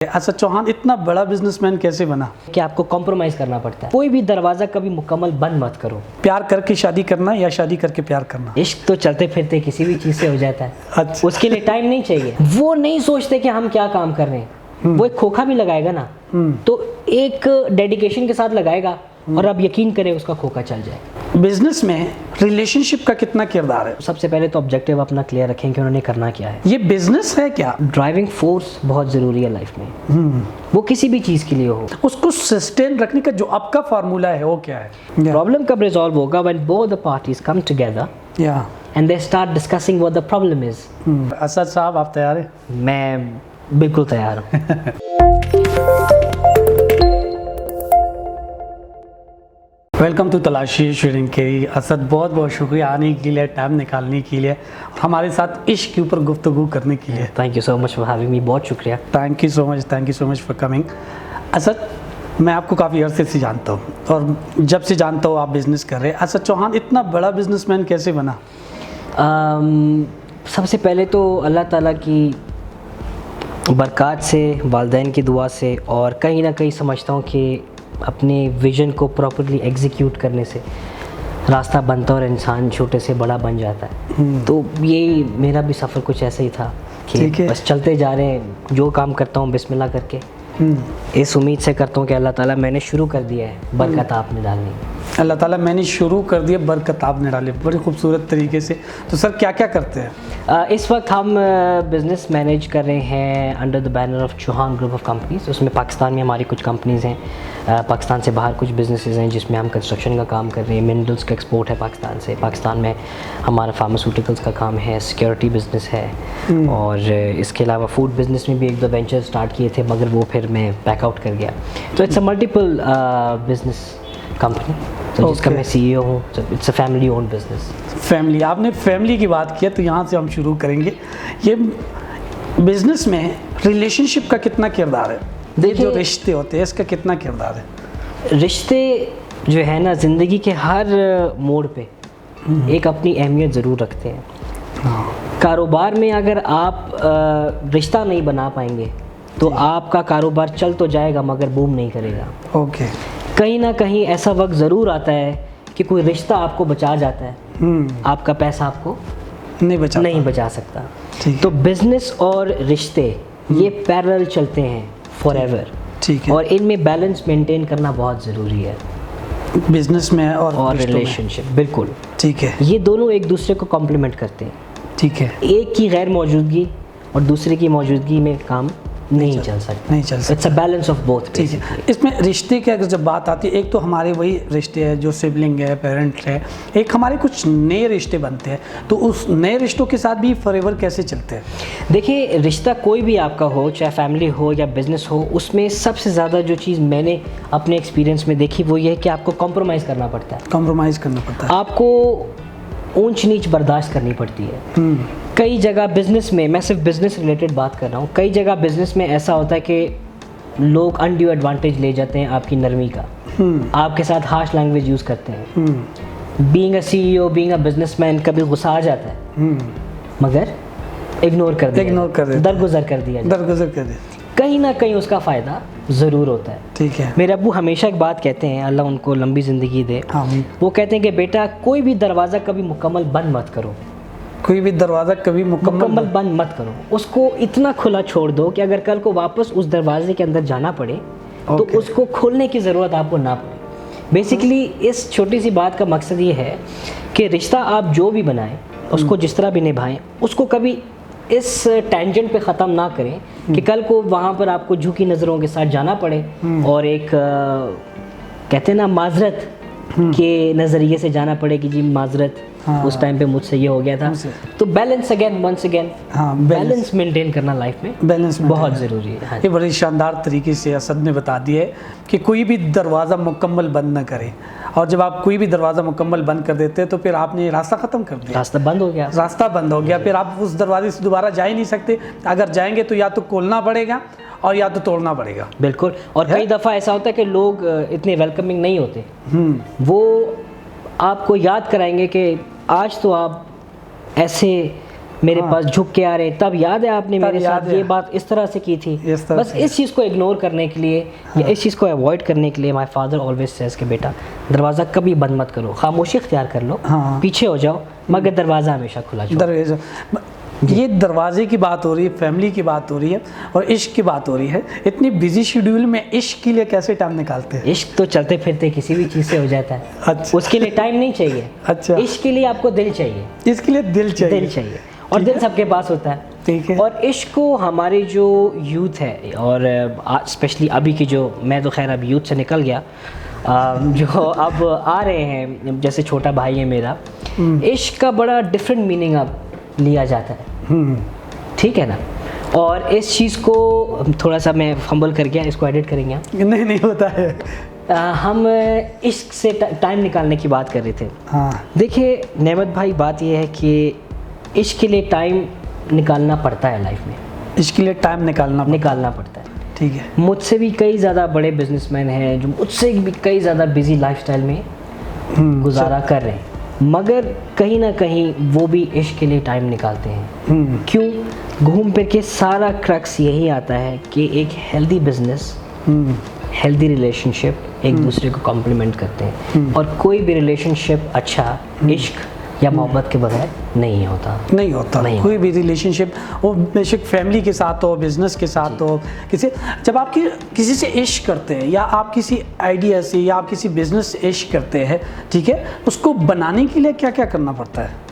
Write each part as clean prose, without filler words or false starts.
असद चौहान इतना बड़ा बिजनेसमैन कैसे बना? कि आपको कॉम्प्रोमाइज़ करना पड़ता है। कोई भी दरवाज़ा कभी मुकम्मल बंद मत करो। प्यार करके शादी करना या शादी करके प्यार करना? इश्क तो चलते फिरते किसी भी चीज़ से हो जाता है। अच्छा। उसके लिए टाइम नहीं चाहिए। वो नहीं सोचते कि हम क्या काम कर रहे हैं। वो एक खोखा भी लगाएगा ना तो एक डेडिकेशन के साथ लगाएगा और आप यकीन करें उसका खोखा चल जाए। बिजनेस में रिलेशनशिप का कितना किरदार है? सबसे पहले तो ऑब्जेक्टिव अपना क्लियर रखें कि उन्होंने करना क्या है। ये बिजनेस है क्या? ड्राइविंग फोर्स बहुत ज़रूरी है लाइफ में। वो किसी भी चीज़ के लिए हो। उसको सस्टेन रखने का जो आपका फार्मूला है वो क्या है? प्रॉब्लम कब रिजॉल्व होगा? When both the parties come together and they start discussing what the problem is. Asad साहब आप तैयार हैं? मैं बिल्कुल तैयार हूँ। वेलकम टू तलाशी शेयरिंग के। असद बहुत बहुत शुक्रिया आने के लिए, टाइम निकालने के लिए, हमारे साथ इश्क के ऊपर गुफ्तगू करने के लिए। Thank you so much for having me. बहुत शुक्रिया। Thank you so much for coming. Asad, मैं आपको काफ़ी अरसे से जानता हूँ और जब से जानता हूँ आप बिज़नेस कर रहे हैं। असद चौहान इतना बड़ा बिजनेसमैन कैसे बना? सबसे पहले तो अल्लाह ताला की बरक़ात से, वालिदैन की दुआ से, और कहीं ना कहीं समझता हूँ कि अपने विज़न को प्रॉपर्ली एग्जीक्यूट करने से रास्ता बनता है और इंसान छोटे से बड़ा बन जाता है। तो यही मेरा भी सफ़र कुछ ऐसे ही था कि बस चलते जा रहे हैं, जो काम करता हूँ बिस्मिल्लाह करके इस उम्मीद से करता हूँ कि अल्लाह ताला मैंने शुरू कर दिया है, बरकत आपने डालनी। अल्लाह ताला मैंने शुरू कर दिया, बरकत आपने डाली। बड़ी खूबसूरत तरीके से। तो सर क्या क्या करते हैं? इस वक्त हम बिज़नेस मैनेज कर रहे हैं under the banner of Chauhan group of companies. उसमें पाकिस्तान में हमारी कुछ कंपनीज़ हैं, पाकिस्तान से बाहर कुछ बिजनेसेस हैं जिसमें हम कंस्ट्रक्शन का काम कर रहे हैं। मिनरल्स का एक्सपोर्ट है पाकिस्तान से। पाकिस्तान में हमारा फार्मास्यूटिकल्स का काम है, सिक्योरिटी बिज़नेस है, और इसके अलावा फूड बिज़नेस में भी एक दो वेंचर स्टार्ट किए थे मगर वो फिर मैं बैक आउट कर गया। तो it's a multiple business company, तो जिसका मैं CEO हूँ। It's a family own business. Family, आपने फैमिली की बात किया तो यहाँ से हम शुरू करेंगे। ये बिजनेस में रिलेशनशिप का कितना किरदार है? देखिए, जो रिश्ते होते हैं इसका कितना किरदार है? रिश्ते जो है ना, ज़िंदगी के हर मोड़ पे एक अपनी अहमियत ज़रूर रखते हैं। कारोबार में अगर आप रिश्ता नहीं बना पाएंगे तो आपका कारोबार चल तो जाएगा मगर बूम नहीं करेगा। ओके। कहीं ना कहीं ऐसा वक्त ज़रूर आता है कि कोई रिश्ता आपको बचा जाता है, आपका पैसा आपको नहीं बचा सकता। तो बिजनेस और रिश्ते ये पैरेलल चलते हैं फॉरएवर। ठीक है। और इनमें बैलेंस मेंटेन करना बहुत ज़रूरी है, बिजनेस में और रिलेशनशिप। बिल्कुल ठीक है। ये दोनों एक दूसरे को कॉम्प्लीमेंट करते हैं। ठीक है। एक की गैर मौजूदगी और दूसरे की मौजूदगी में काम नहीं चल सकता। It's a balance of both. ठीक है। इसमें रिश्ते की अगर जब बात आती है, एक तो हमारे वही रिश्ते हैं जो सिबलिंग है, पेरेंट है, एक हमारे कुछ नए रिश्ते बनते हैं। तो उस नए रिश्तों के साथ भी फॉरएवर कैसे चलते हैं? देखिए, रिश्ता कोई भी आपका हो, चाहे फैमिली हो या बिजनेस हो, उसमें सबसे ज़्यादा जो चीज़ मैंने अपने एक्सपीरियंस में देखी वो ये है कि आपको कॉम्प्रोमाइज़ करना पड़ता है। कॉम्प्रोमाइज़ करना पड़ता है। आपको ऊंच नीच बर्दाश्त करनी पड़ती है। कई जगह बिजनेस में, मैं सिर्फ बिजनेस रिलेटेड बात कर रहा हूँ, कई जगह बिजनेस में ऐसा होता है कि लोग अनड्यू एडवांटेज ले जाते हैं आपकी नरमी का, आपके साथ हार्श लैंग्वेज यूज़ करते हैं। Being a CEO, being a businessman, कभी गुस्सा आ जाता है मगर इग्नोर कर दिया, दरगुजर कर दिया। कहीं ना कहीं उसका फ़ायदा ज़रूर होता है। ठीक है। मेरे अब्बू हमेशा एक बात कहते हैं, अल्लाह उनको लंबी ज़िंदगी दे। वो कहते हैं कि बेटा, कोई भी दरवाज़ा कभी मुकम्मल बंद मत करो। कोई भी दरवाज़ा कभी मुकम्मल बंद मत करो। उसको इतना खुला छोड़ दो कि अगर कल को वापस उस दरवाजे के अंदर जाना पड़े तो उसको खोलने की ज़रूरत आपको ना पड़े। बेसिकली इस छोटी सी बात का मकसद ये है कि रिश्ता आप जो भी बनाएं, उसको जिस तरह भी निभाएं, उसको कभी इस टेंजेंट पे ख़त्म ना करें कि कल को वहाँ पर आपको झुकी नज़रों के साथ जाना पड़े और एक कहते हैं ना, माजरत के नज़रिए से जाना पड़े कि जी माजरत, उस टाइम पे मुझसे ये हो गया था। तो balance once again balance maintain करना लाइफ में बहुत ज़रूरी है। ये बड़ी शानदार तरीके से असद ने बता दिया है कि कोई भी दरवाज़ा मुकम्मल बंद ना करें, और जब आप कोई भी दरवाज़ा मुकम्मल बंद कर देते हैं तो फिर आपने रास्ता ख़त्म कर दिया, रास्ता बंद हो गया। फिर आप उस दरवाजे से दोबारा जा ही नहीं सकते। अगर जाएंगे तो या तो खोलना पड़ेगा और या तो तोड़ना पड़ेगा। बिल्कुल। और कई दफ़ा ऐसा होता है कि लोग इतने वेलकमिंग नहीं होते। वो आपको याद कराएंगे कि आज तो आप ऐसे मेरे पास झुक के आ रहे, तब याद है आपने मेरे साथ ये बात इस तरह से की थी। बस इस चीज़ को इग्नोर करने के लिए या इस चीज़ को अवॉइड करने के लिए माय फादर ऑलवेज सेज कि बेटा दरवाज़ा कभी बंद मत करो, खामोशी इख्तियार कर लो, पीछे हो जाओ, मगर दरवाज़ा हमेशा खुला छोड़ो। ये दरवाजे की बात हो रही है, फैमिली की बात हो रही है और इश्क की बात हो रही है। इतनी बिजी शेड्यूल में इश्क के लिए कैसे टाइम निकालते हैं? इश्क तो चलते फिरते किसी भी चीज़ से हो जाता है। अच्छा। उसके लिए टाइम नहीं चाहिए। अच्छा। इश्क के लिए आपको दिल चाहिए। इसके लिए दिल चाहिए। दिल चाहिए और दिल सबके पास होता है। ठीक है। और इश्क को हमारे जो यूथ है और स्पेशली अभी की जो, मैं तो खैर अब यूथ से निकल गया, जो अब आ रहे हैं, जैसे छोटा भाई है मेरा, इश्क का बड़ा डिफरेंट मीनिंग अब लिया जाता है। ठीक है ना। और इस चीज़ को थोड़ा सा मैं फंबल कर गया, इसको एडिट करेंगे आप? नहीं होता है। हम इश्क से टाइम निकालने की बात कर रहे थे। हाँ। देखिए नेमत भाई, बात यह है कि इश्क के लिए टाइम निकालना पड़ता है लाइफ में। इश्क के लिए टाइम निकालना पड़ता है। ठीक है। मुझसे भी कई ज़्यादा बड़े बिजनेसमैन हैं जो मुझसे भी कई ज़्यादा बिजी लाइफस्टाइल में गुजारा कर रहे हैं, मगर कहीं ना कहीं वो भी इश्क के लिए टाइम निकालते हैं। क्यों? घूम फिर के सारा क्रक्स यही आता है कि एक हेल्दी बिजनेस, हेल्दी रिलेशनशिप एक दूसरे को कॉम्प्लीमेंट करते हैं, और कोई भी रिलेशनशिप अच्छा इश्क या मोहब्बत के बगैर नहीं होता। कोई भी रिलेशनशिप, वो बेशक फैमिली के साथ हो, बिजनेस के साथ हो, जब आप किसी से इश्क करते हैं या आप किसी आइडिया से या आप किसी बिजनेस से इश्क करते हैं, ठीक है, उसको बनाने के लिए क्या क्या करना पड़ता है?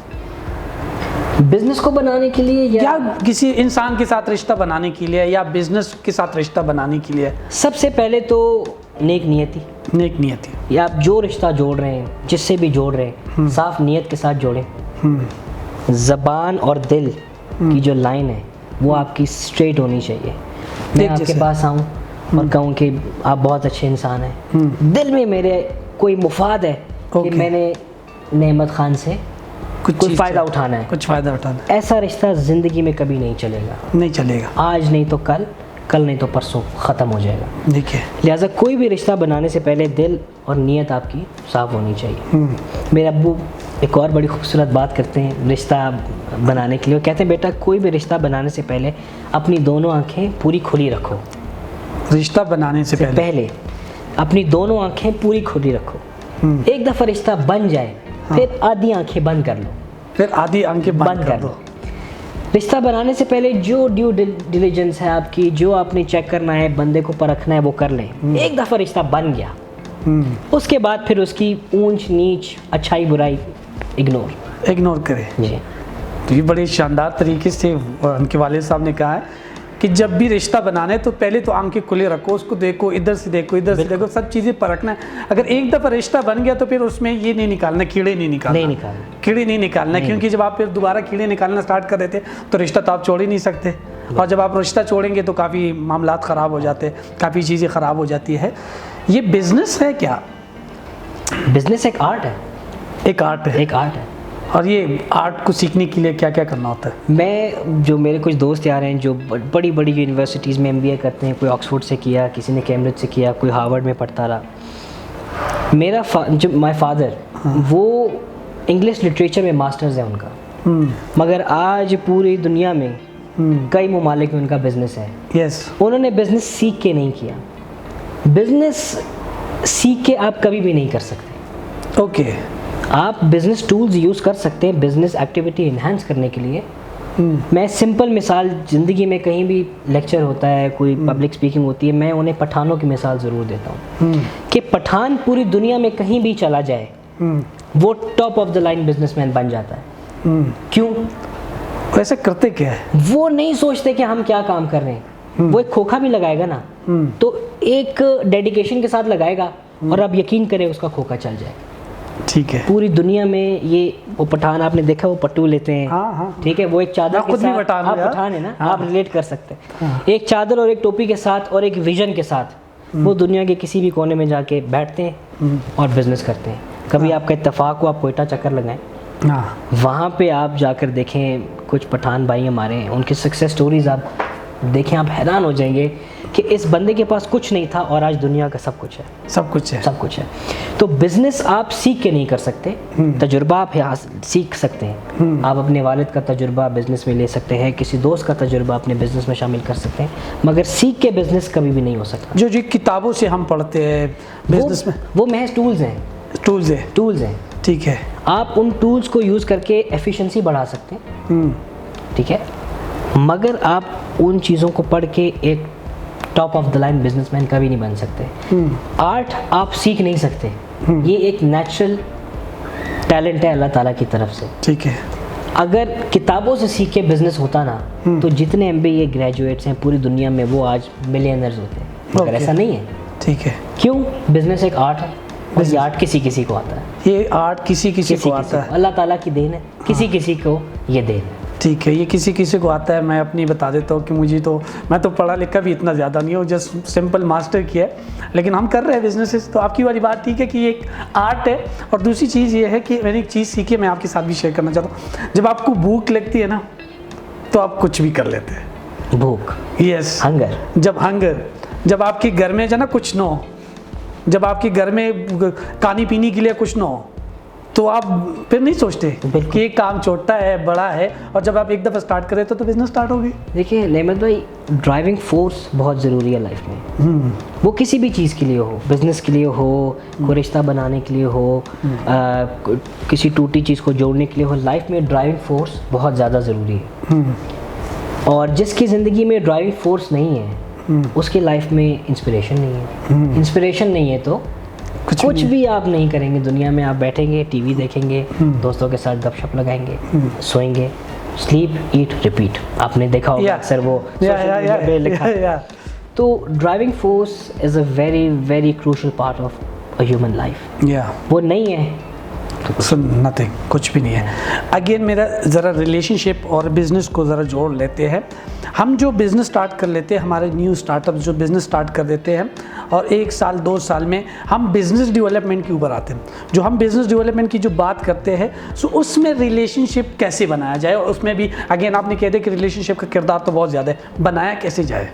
बिजनेस को बनाने के लिए या किसी इंसान के साथ रिश्ता बनाने के लिए या बिजनेस के साथ रिश्ता बनाने के लिए? सबसे पहले तो नेक नियति। या आप जो रिश्ता जोड़ रहे हैं, जिससे भी जोड़ रहे हैं, साफ नियत के साथ जोड़ें। ज़बान और दिल की जो लाइन है वो आपकी स्ट्रेट होनी चाहिए। मैं आपके पास आऊँ और कहूँ कि आप बहुत अच्छे इंसान हैं, दिल में मेरे कोई मुफाद है कि मैंने नेमत खान से कुछ फ़ायदा उठाना है, ऐसा रिश्ता ज़िंदगी में कभी नहीं चलेगा। आज नहीं तो कल नहीं तो परसों ख़त्म हो जाएगा। देखिए, लिहाजा कोई भी रिश्ता बनाने से पहले दिल और नीयत आपकी साफ़ होनी चाहिए। मेरे अब्बू एक और बड़ी खूबसूरत बात करते हैं रिश्ता बनाने के लिए। वो कहते हैं, बेटा कोई भी रिश्ता बनाने से पहले अपनी दोनों आँखें पूरी खुली रखो। रिश्ता बनाने से पहले अपनी दोनों आँखें पूरी खुली रखो। एक दफ़ा रिश्ता बन जाए, फिर आधी आँखें बंद कर लो। रिश्ता बनाने से पहले जो ड्यू डिलिजेंस है आपकी, जो आपने चेक करना है, बंदे को परखना है, वो कर लें। एक दफ़ा रिश्ता बन गया, उसके बाद फिर उसकी ऊंच नीच, अच्छाई बुराई इग्नोर करें जी। तो ये बड़े शानदार तरीके से उनके वालिद साहब ने कहा है कि जब भी रिश्ता बनाना है तो पहले तो आंखें खुले रखो, उसको देखो, इधर से देखो, सब चीज़ें परखना है। अगर एक दफ़ा रिश्ता बन गया तो फिर उसमें ये नहीं निकालना, कीड़े नहीं निकालना, क्योंकि जब आप फिर दोबारा कीड़े निकालना स्टार्ट कर देते तो रिश्ता तो आप छोड़ ही नहीं सकते, और जब आप रिश्ता छोड़ेंगे तो काफ़ी मामलात ख़राब हो जाते हैं, काफ़ी चीज़ें ख़राब हो जाती है। ये बिज़नेस है क्या? बिज़नेस एक आर्ट है। और ये आर्ट को सीखने के लिए क्या क्या करना होता है? जो मेरे कुछ दोस्त यार हैं जो बड़ी बड़ी यूनिवर्सिटीज़ में MBA करते हैं, कोई ऑक्सफोर्ड से किया, किसी ने कैम्ब्रिज से किया, कोई हार्वर्ड में पढ़ता रहा। माय फादर वो इंग्लिश लिटरेचर में मास्टर्स है उनका, मगर आज पूरी दुनिया में कई ममालिक में उनका बिजनेस है। उन्होंने बिजनेस सीख के नहीं किया। बिजनेस सीख के आप कभी भी नहीं कर सकते। आप बिजनेस टूल्स यूज़ कर सकते हैं बिजनेस एक्टिविटी इन्हांस करने के लिए। मैं सिंपल मिसाल, ज़िंदगी में कहीं भी लेक्चर होता है, कोई पब्लिक स्पीकिंग होती है, मैं उन्हें पठानों की मिसाल ज़रूर देता हूँ कि पठान पूरी दुनिया में कहीं भी चला जाए वो top of the line businessman बन जाता है। क्यों? वैसे करते क्या है? वो नहीं सोचते कि हम क्या काम कर रहे हैं। वो एक खोखा भी लगाएगा ना तो एक डेडिकेशन के साथ लगाएगा, और अब यकीन करें उसका खोखा चल जाए। ठीक है। पूरी दुनिया में ये वो पठान आपने देखा, वो पट्टू लेते हैं। ठीक है, वो एक चादर के साथ, आप पठान है ना, आप रिलेट कर सकते हैं। एक चादर और एक टोपी के साथ और एक विजन के साथ वो दुनिया के किसी भी कोने में जाके बैठते हैं और बिजनेस करते हैं। कभी आपका इत्तेफाक हो, आप कोयटा चक्कर लगाएं, वहाँ पे आप जाकर देखें, कुछ पठान भाई हमारे हैं, उनकी सक्सेस स्टोरीज आप देखें आप हैरान हो जाएंगे कि इस बंदे के पास कुछ नहीं था और आज दुनिया का सब कुछ है। सब कुछ है। सब कुछ है। तो बिजनेस आप सीख के नहीं कर सकते, तजुर्बा आप यहाँ सीख सकते हैं। आप अपने वालिद का तजुर्बा बिजनेस में ले सकते हैं, किसी दोस्त का तजुर्बा अपने बिजनेस में शामिल कर सकते हैं, मगर सीख के बिजनेस कभी भी नहीं हो सकता। जो किताबों से हम पढ़ते हैं बिजनेस में, वो महज टूल्स हैं। टूल्स हैं। ठीक है। आप उन टूल्स को यूज़ करके एफिशिएंसी बढ़ा सकते हैं, ठीक है, मगर आप उन चीज़ों को पढ़ के एक top of the line businessman कभी नहीं बन सकते। आर्ट आप सीख नहीं सकते, ये एक नेचुरल टैलेंट है अल्लाह ताला की तरफ से। ठीक है। अगर किताबों से सीख के बिजनेस होता ना, तो जितने MBA ग्रेजुएट्स हैं पूरी दुनिया में वो आज मिलियनर्स होते हैं, मगर ऐसा नहीं है। ठीक है। क्यों? बिजनेस एक आर्ट है, बस ये आर्ट किसी किसी को आता है। ये आर्ट किसी को आता है, अल्लाह ताला की देन है, किसी किसी को ये देन है। ठीक है। ये किसी को आता है। मैं अपनी बता देता हूँ कि मैं तो पढ़ा लिखा भी इतना ज़्यादा नहीं हूँ, जस्ट सिंपल मास्टर किया है, लेकिन हम कर रहे हैं बिजनेसेस। तो आपकी वाली बात ठीक है कि ये एक आर्ट है। और दूसरी चीज़ ये है कि मैंने एक चीज़ सीखी है, मैं आपके साथ भी शेयर करना चाहता हूँ। जब आपको भूख लगती है ना, तो आप कुछ भी कर लेते हैं। भूख, यस, हंगर। जब आपके घर में जो ना कुछ ना हो, जब आपके घर में खाने पीने के लिए कुछ ना हो, तो आप फिर नहीं सोचते कि ये काम छोटा है बड़ा है, और जब आप एक दफ़ा स्टार्ट करें तो बिजनेस स्टार्ट होगी। देखिए नेमत भाई, ड्राइविंग फोर्स बहुत ज़रूरी है लाइफ में। वो किसी भी चीज़ के लिए हो, बिजनेस के लिए हो, कोई रिश्ता बनाने के लिए हो, किसी टूटी चीज़ को जोड़ने के लिए हो, लाइफ में ड्राइविंग फोर्स बहुत ज़्यादा ज़रूरी है। और जिसकी ज़िंदगी में ड्राइविंग फोर्स नहीं है, उसकी लाइफ में इंस्पिरेशन नहीं है। इंस्पिरेशन नहीं है तो कुछ भी आप नहीं करेंगे दुनिया में। आप बैठेंगे, टीवी देखेंगे, दोस्तों के साथ गपशप लगाएंगे, सोएंगे, स्लीप ईट रिपीट। आपने देखा होगा अक्सर वो लिखा। तो driving force is a very very crucial part of a human life. वो नहीं है तो नथिंग, कुछ भी नहीं है। अगेन मेरा ज़रा रिलेशनशिप और बिज़नेस को ज़रा जोड़ लेते हैं। हम जो बिज़नेस स्टार्ट कर लेते हैं, हमारे न्यू स्टार्टअप जो बिज़नेस स्टार्ट कर देते हैं, और 1 साल 2 साल में हम बिज़नेस डेवलपमेंट के ऊपर आते हैं। जो हम बिज़नेस डेवलपमेंट की जो बात करते हैं, सो उसमें रिलेशनशिप कैसे बनाया जाए, और उसमें भी अगेन आपने कह दिया कि रिलेशनशिप का किरदार तो बहुत ज़्यादा है, बनाया कैसे जाए।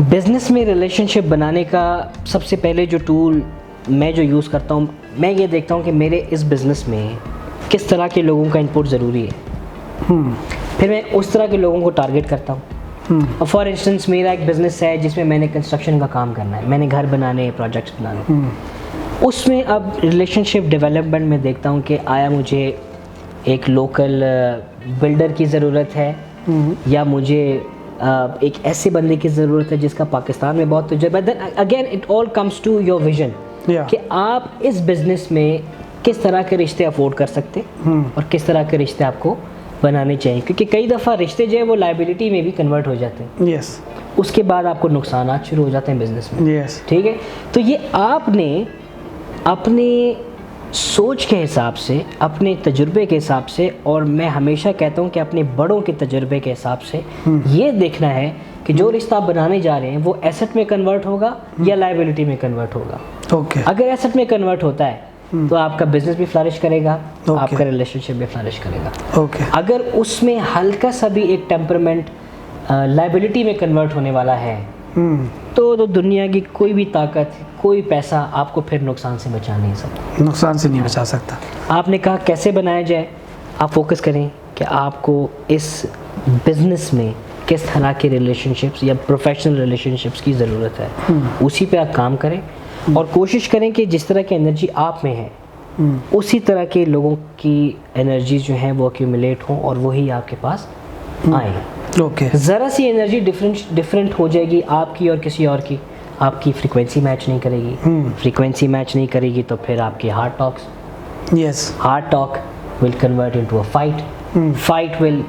बिज़नेस में रिलेशनशिप बनाने का सबसे पहले जो टूल मैं जो यूज़ करता हूँ, मैं ये देखता हूँ कि मेरे इस बिज़नेस में किस तरह के लोगों का इनपुट ज़रूरी है। फिर मैं उस तरह के लोगों को टारगेट करता हूँ। फॉर इंस्टेंस मेरा एक बिज़नेस है जिसमें मैंने कंस्ट्रक्शन का काम करना है, मैंने घर बनाने, प्रोजेक्ट्स बनाने। उसमें अब रिलेशनशिप डेवलपमेंट में देखता हूँ कि आया मुझे एक लोकल बिल्डर की ज़रूरत है, या मुझे एक ऐसे बंदे की ज़रूरत है जिसका पाकिस्तान में बहुत तजुर्बा है। Again it all comes to your vision कि आप इस बिज़नेस में किस तरह के रिश्ते अफोर्ड कर सकते और किस तरह के रिश्ते आपको बनाने चाहिए, क्योंकि कई दफ़ा रिश्ते जो है वो लायबिलिटी में भी कन्वर्ट हो जाते हैं। उसके बाद आपको नुकसानात शुरू हो जाते हैं बिज़नेस में। ठीक है, तो ये आपने अपने सोच के हिसाब से, अपने तजुर्बे के हिसाब से, और मैं हमेशा कहता हूँ कि अपने बड़ों के तजुर्बे के हिसाब से ये देखना है कि जो रिश्ता आप बनाने जा रहे हैं वो एसेट में कन्वर्ट होगा या लायबिलिटी में कन्वर्ट होगा। अगर एसेट में कन्वर्ट होता है तो आपका बिजनेस भी फ्लरिश करेगा, आपका रिलेशनशिप भी फ्लरिश करेगा। अगर उसमें हल्का सा भी एक टेम्परामेंट लायबिलिटी में कन्वर्ट होने वाला है, तो दुनिया की कोई भी ताकत, कोई पैसा आपको फिर नुकसान से बचा नहीं सकता। नुकसान से नहीं बचा सकता। आपने कहा कैसे बनाया जाए, आप फोकस करें कि आपको इस बिज़नेस में किस तरह के रिलेशनशिप्स या प्रोफेशनल रिलेशनशिप्स की ज़रूरत है, उसी पे आप काम करें और कोशिश करें कि जिस तरह की एनर्जी आप में है उसी तरह के लोगों की एनर्जी जो है वो एक्यूमुलेट हो और वही आपके पास आए। ज़रा सी एनर्जी डिफरेंट हो जाएगी आपकी और किसी और की, आपकी फ्रीक्वेंसी मैच नहीं करेगी। फ्रीक्वेंसी मैच नहीं करेगी तो फिर आपकी heart talk will convert into a fight will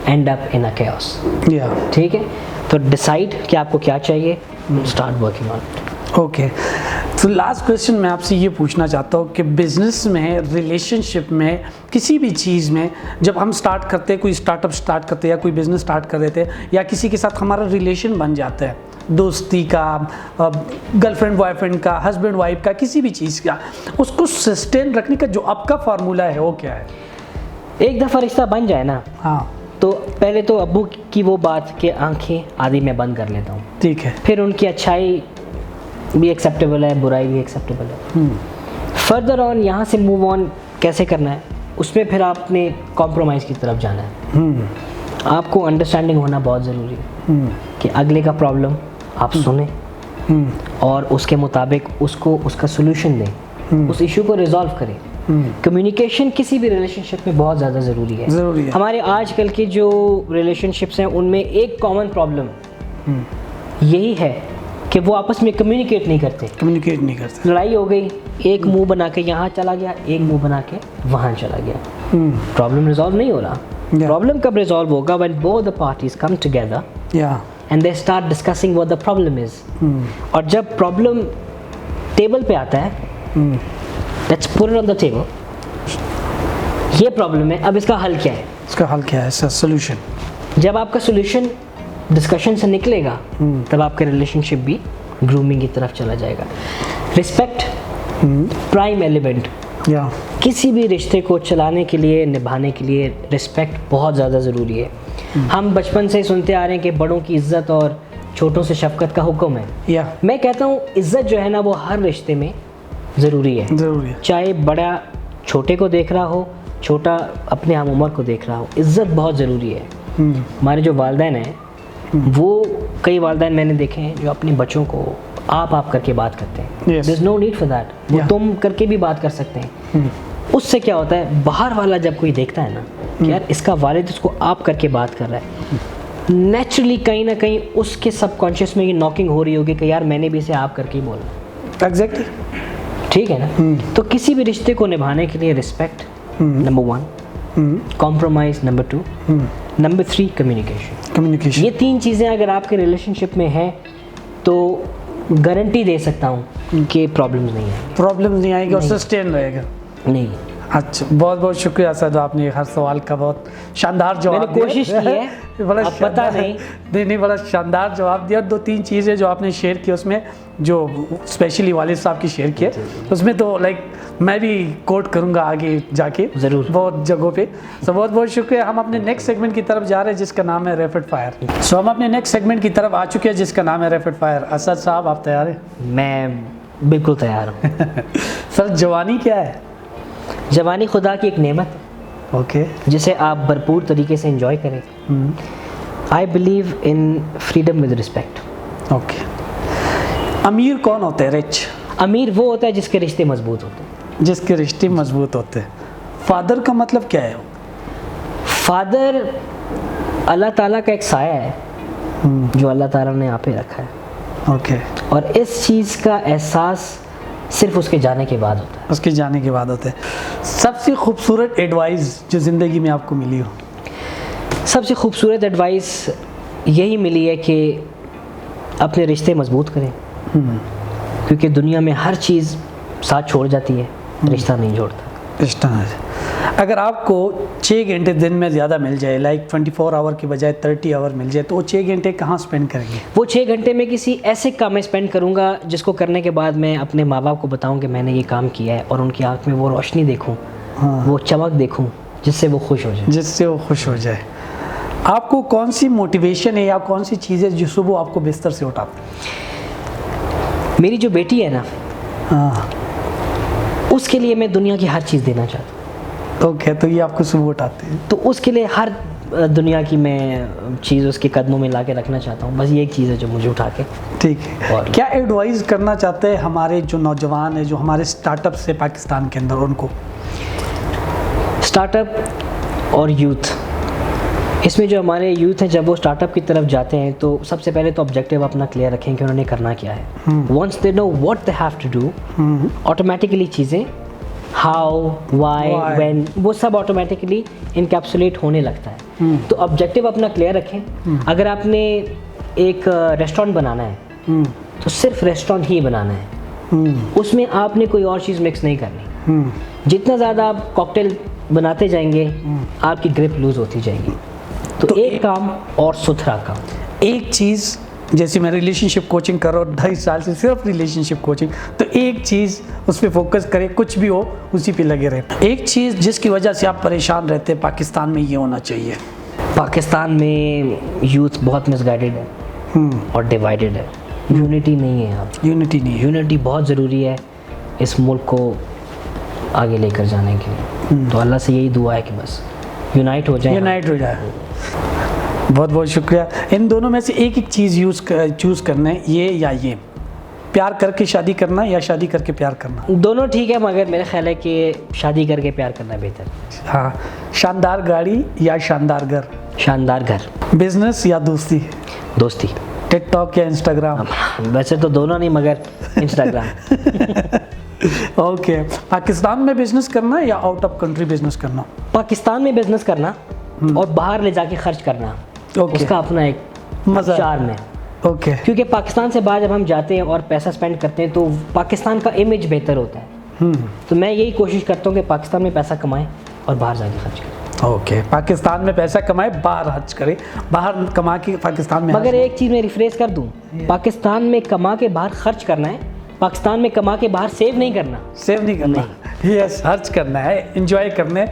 and up in a chaos। ठीक है, तो डिसाइड कि आपको क्या चाहिए, start working on it. Okay, तो लास्ट क्वेश्चन मैं आपसे ये पूछना चाहता हूँ कि बिज़नेस में, रिलेशनशिप में, किसी भी चीज़ में जब हम स्टार्ट करते हैं, कोई स्टार्टअप स्टार्ट करते हैं या कोई बिज़नेस स्टार्ट कर देते हैं, या किसी के साथ हमारा रिलेशन बन जाता है, दोस्ती का, गर्लफ्रेंड बॉयफ्रेंड का, हस्बैंड वाइफ का, किसी भी चीज़ का, उसको सस्टेन रखने का जो आपका फार्मूला है वो क्या है? एक दफ़ा रिश्ता बन जाए ना, हाँ, तो पहले तो अब्बू की वो बात कि आंखें आधी मैं बंद कर लेता हूँ, ठीक है। फिर उनकी अच्छाई भी एक्सेप्टेबल है, बुराई भी एक्सेप्टेबल है। फर्दर ऑन यहाँ से मूव ऑन कैसे करना है, उसमें फिर आपने कॉम्प्रोमाइज़ की तरफ जाना है। आपको अंडरस्टैंडिंग होना बहुत ज़रूरी है कि अगले का प्रॉब्लम आप सुने और उसके मुताबिक उसको उसका सोल्यूशन दें, उस इशू को रिजॉल्व करें। कम्युनिकेशन किसी भी रिलेशनशिप में बहुत ज़्यादा ज़रूरी है। हमारे आजकल के जो रिलेशनशिप्स हैं उनमें एक कॉमन प्रॉब्लम यही है कि वो आपस में कम्युनिकेट नहीं करते। लड़ाई हो गई, एक मुंह बना के यहाँ चला गया, एक मुंह बना के वहाँ चला गया, प्रॉब्लम रिजॉल्व नहीं हो रहा। प्रॉब्लम कब रिजॉल्व होगा? When both the parties come together and they start discussing what the problem is. और जब प्रॉब्लम टेबल पे आता है, let's put it on the table, ये प्रॉब्लम है, अब इसका हल क्या है? सोल्यूशन। जब आपका सोल्यूशन डिस्कशन से निकलेगा तब आपका रिलेशनशिप भी ग्रूमिंग की तरफ चला जाएगा। Respect prime element. किसी भी रिश्ते को चलाने के लिए, निभाने के लिए रिस्पेक्ट बहुत ज़्यादा ज़रूरी है। हम बचपन से सुनते आ रहे हैं कि बड़ों की इज्जत और छोटों से शफकत का हुक्म है। मैं कहता हूँ इज्जत जो है ना वो हर रिश्ते में ज़रूरी है। चाहे बड़ा छोटे को देख रहा हो, छोटा अपने हम उम्र को देख रहा हो, इज्जत बहुत ज़रूरी है। हमारे जो वालिदैन हैं, वो कई वालिदैन मैंने देखे हैं जो अपने बच्चों को आप करके बात करते हैं। There is no need for that, वो तुम करके भी बात कर सकते हैं। उससे क्या होता है, बाहर वाला जब कोई देखता है ना कि यार इसका वालिद उसको आप करके बात कर रहा है, नेचुरली कहीं ना कहीं उसके सबकॉन्शियस में ये नॉकिंग हो रही होगी कि यार मैंने भी इसे आप करके ही बोलना। एग्जैक्टली, ठीक है ना। तो किसी भी रिश्ते को निभाने के लिए respect number 1, compromise number 2, number 3 communication. ये 3 चीज़ें अगर आपके रिलेशनशिप में है तो गारंटी दे सकता हूँ कि प्रॉब्लम्स नहीं आएंगे और सस्टेन रहेगा। नहीं। अच्छा, बहुत बहुत शुक्रिया असद, आपने हर सवाल का बहुत शानदार जवाब मैंने कोशिश की है, बड़ा पता नहीं बड़ा शानदार जवाब दिया। 2-3 चीज़ें जो आपने शेयर की उसमें, जो स्पेशली वालिद साहब की शेयर किए, उसमें तो लाइक मैं भी कोट करूँगा आगे जाके ज़रूर बहुत जगहों पे। तो बहुत बहुत शुक्रिया। हम अपने नेक्स्ट सेगमेंट की तरफ जा रहे हैं जिसका नाम है रैपिड फायर। सो हम अपने नेक्स्ट सेगमेंट की तरफ आ चुके हैं जिसका नाम है रैपिड फायर। असद साहब, आप तैयार हैं? मैं बिल्कुल तैयार हूँ। सर, जवानी क्या है? जवानी खुदा की एक नेमत है, ओके, जिसे आप भरपूर तरीके से एंजॉय करें। I believe in freedom with respect. Okay. अमीर कौन होते हैं? रिच? अमीर वो होता है जिसके रिश्ते मजबूत होते हैं। जिसके रिश्ते मजबूत होते हैं। फादर का मतलब क्या है? फादर अल्लाह ताला का एक साया है जो अल्लाह ताला ने यहाँ पे रखा है। ओके। और इस चीज़ का एहसास सिर्फ उसके जाने के बाद होता है। उसके जाने के बाद होता है। सबसे खूबसूरत एडवाइस जो ज़िंदगी में आपको मिली हो? सबसे खूबसूरत एडवाइस यही मिली है कि अपने रिश्ते मजबूत करें, क्योंकि दुनिया में हर चीज़ साथ छोड़ जाती है, रिश्ता नहीं जोड़ता। रिश्ता नहीं। अगर आपको 6 घंटे दिन में ज़्यादा मिल जाए, लाइक 24 आवर की बजाय 30 आवर मिल जाए, तो वो 6 घंटे कहाँ स्पेंड करेंगे? वो 6 घंटे में किसी ऐसे काम में स्पेंड करूँगा जिसको करने के बाद मैं अपने माँ बाप को बताऊँ कि मैंने ये काम किया है, और उनकी आँख में वो रोशनी देखूँ, वो चमक देखूँ, जिससे वो खुश हो जाए। आपको कौन सी मोटिवेशन है या कौन सी चीज़ें जो सुबह आपको बिस्तर से उठाती? मेरी जो बेटी है ना, उसके लिए मैं दुनिया की हर चीज़ देना चाहता हूँ। ओके, तो ये आपको सुबह उठाते हैं? तो उसके लिए हर दुनिया की मैं चीज़ उसके कदमों में ला के रखना चाहता हूँ। बस ये एक चीज़ है जो मुझे उठा के। ठीक है। और क्या एडवाइस करना चाहते हैं हमारे जो नौजवान हैं, जो हमारे स्टार्टअप से पाकिस्तान के अंदर, उनको? स्टार्टअप और यूथ, इसमें जो हमारे यूथ हैं, जब वो स्टार्टअप की तरफ जाते हैं तो सबसे पहले तो ऑब्जेक्टिव अपना क्लियर रखें कि उन्होंने करना क्या है। Once they know what they have to do, automatically चीज़ें हाउ, वाई, व्हेन, वो सब ऑटोमेटिकली इनकैप्सुलेट होने लगता है। तो ऑब्जेक्टिव अपना क्लियर रखें। अगर आपने एक रेस्टोरेंट बनाना है तो सिर्फ रेस्टोरेंट ही बनाना है, उसमें आपने कोई और चीज़ मिक्स नहीं करनी। जितना ज़्यादा आप कॉकटेल बनाते जाएंगे आपकी ग्रिप लूज होती जाएगी। तो एक काम और सुथरा काम। एक चीज़, जैसे मैं रिलेशनशिप कोचिंग कर रहा हूँ 2.5 साल से, सिर्फ रिलेशनशिप कोचिंग, तो एक चीज़ उस पर फोकस करें, कुछ भी हो उसी पे लगे रहे। एक चीज़ जिसकी वजह से आप परेशान रहते हैं पाकिस्तान में, ये होना चाहिए। पाकिस्तान में यूथ बहुत मिसगाइडेड है और डिवाइडेड है, यूनिटी नहीं है यहाँ। यूनिटी नहीं है। यूनिटी बहुत ज़रूरी है इस मुल्क को आगे लेकर जाने के लिए। तो अल्लाह से यही दुआ है कि बस यूनाइट हो जाए। यूनाइट हो जाए। बहुत बहुत शुक्रिया। इन दोनों में से एक एक चीज़ चूज़ करना है, ये या ये, प्यार करके शादी करना या शादी करके प्यार करना? दोनों ठीक है, मगर मेरा ख्याल है कि शादी करके प्यार करना बेहतर। हाँ। शानदार गाड़ी या शानदार घर? शानदार घर। बिजनेस या दोस्ती? दोस्ती। टिकटॉक या इंस्टाग्राम? वैसे तो दोनों नहीं, मगर इंस्टाग्राम। ओके। पाकिस्तान में बिजनेस करना या आउट ऑफ कंट्री बिजनेस करना? पाकिस्तान में बिजनेस करना और बाहर ले जाके खर्च करना, उसका अपना एक मज़ा चार्म है। ओके। क्योंकि पाकिस्तान से बाहर जब हम जाते हैं और पैसा स्पेंड करते हैं तो पाकिस्तान का इमेज बेहतर होता है। तो मैं यही कोशिश करता हूँ कि पाकिस्तान में पैसा कमाएं और बाहर जाके खर्च करें। ओके। पाकिस्तान में पैसा कमाए, बाहर खर्च करे, बाहर कमा के पाकिस्तान में। मगर एक चीज़ मैं रिफ्रेश कर दूँ, पाकिस्तान में कमा के बाहर खर्च करना है, पाकिस्तान में कमा के बाहर सेव नहीं करना। सेव नहीं करना, यस, खर्च करना है, एंजॉय करने,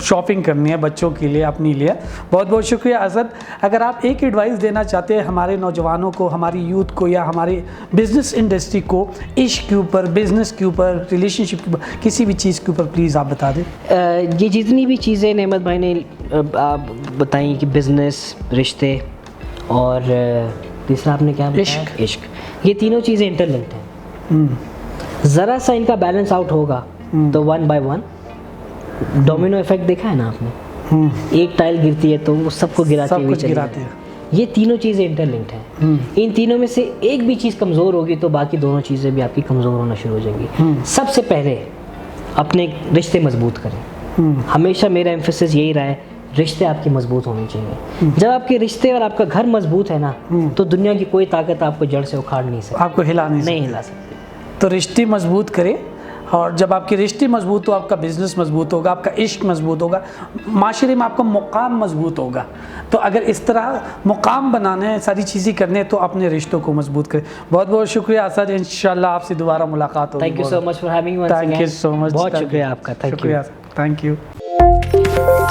शॉपिंग करनी है बच्चों के लिए, अपने लिए। बहुत बहुत शुक्रिया असद। अगर आप एक एडवाइस देना चाहते हैं हमारे नौजवानों को, हमारी यूथ को, या हमारे बिजनेस इंडस्ट्री को, इश्क के ऊपर, बिजनेस के ऊपर, रिलेशनशिप के ऊपर, किसी भी चीज़ के ऊपर प्लीज़ आप बता दें। ये जितनी भी चीज़ें नेमत भाई ने आप बताई कि बिजनेस, रिश्ते और तीसरा आपने क्या बताया? इश्क। ये तीनों चीज़ें इंटरलिंक्ड हैं। ज़रा सा इनका बैलेंस आउट होगा तो 1 by 1 डोमिनो इफेक्ट देखा है ना आपने? एक टाइल गिरती है तो वो सबको गिराती हुई चली जाती है। ये तीनों चीज़ें इंटरलिंक्ड हैं। इन तीनों में से एक भी चीज़ कमज़ोर होगी तो बाकी दोनों चीज़ें भी आपकी कमज़ोर होना शुरू हो जाएंगी। सबसे पहले अपने रिश्ते मजबूत करें। हमेशा मेरा एम्फेसिस यही रहा है, रिश्ते आपके मजबूत होने चाहिए। जब आपके रिश्ते और आपका घर मजबूत है ना, तो दुनिया की कोई ताकत आपको जड़ से उखाड़ नहीं सकती, आपको हिला नहीं हिला सकती। तो रिश्ते मजबूत करें, और जब आपके रिश्ते मजबूत हो, आपका बिजनेस मजबूत होगा, आपका इश्क मजबूत होगा, माशरे में आपका मुकाम मजबूत होगा। तो अगर इस तरह मुकाम बनाने हैं, सारी चीज़ें करने हैं, तो अपने रिश्तों को मजबूत करें। बहुत बहुत शुक्रिया असद, इंशाल्लाह आपसे दोबारा मुलाकात होगी। Thank you so much for having me. Thank you so much. बहुत शुक्रिया आपका। Thank you. Thank you.